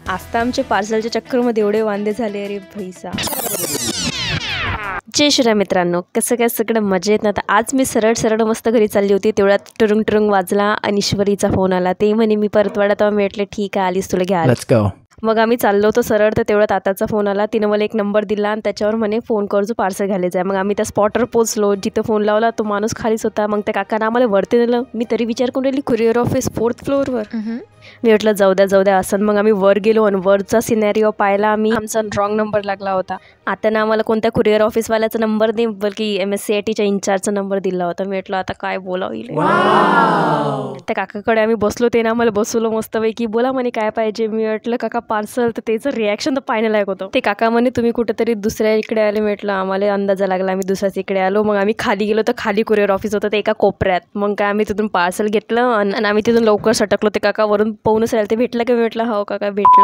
आता आमच्या पार्सलच्या चक्करमध्ये एवढे वांदे झाले अरे भैसा। जय श्रीराम मित्रांनो, कसं काय सगळं मजेत ना। तर आज मी सरळ मस्त घरी चालली होती, तेवढ्यात टुरुंग टुरुंग वाजला आणि ईश्वरीचा फोन आला। ते म्हणे मी परतवाडा, तेव्हा मी म्हटलं ठीक आहे आलीस तुला घ्या। Let's go. मग आम्ही चाललो होतो सरळ, तर तेवढ्यात आताचा फोन आला। तिनं मला एक नंबर दिला आणि त्याच्यावर म्हणे फोन कर जो पार्सल घ्यायला आहे। मग आम्ही त्या स्पॉटवर पोचलो, जिथं फोन लावला तो माणूस खालीच होता। मग त्या काकानं आम्हाला वरती नेलं। मी तरी विचार करून राहिली कुरिअर ऑफिस 4th फ्लोअरवर। मी म्हटलं जाऊ द्या असं। मग आम्ही वर गेलो आणि वरचा सिनेरिओ पाहिला आम्ही, आमचा रॉंग नंबर लागला होता। आता ना आम्हाला कोणत्या कुरिअर ऑफिसवाल्याचा नंबर दे, बल्कि MSCITच्या इंचार्जचा नंबर दिला होता। मी म्हटलं आता काय बोलावं। त्या काकाकडे आम्ही बसलो, ते ना आम्हाला बसवलं मस्तपैकी। बोला म्हणे काय पाहिजे। मी म्हटलं काका पार्सल। तर त्याचं रिॲक्शन तर पाहण्यालायक होतं। ते काका म्हणे तुम्ही कुठेतरी दुसऱ्या इकडे आले। म्हटलं आम्हाला अंदाजा लागला आम्ही दुसऱ्याच इकडे आलो। मग आम्ही खाली गेलो, तर खाली कुरिअर ऑफिस होतं ते एका कोपऱ्यात। मग काय आम्ही तिथून पार्सल घेतलं आणि आम्ही तिथून लवकर सटकलो। ते काका वरून पाहूनच राहिले, ते भेटलं का? मी म्हटलं हो काका भेटलं।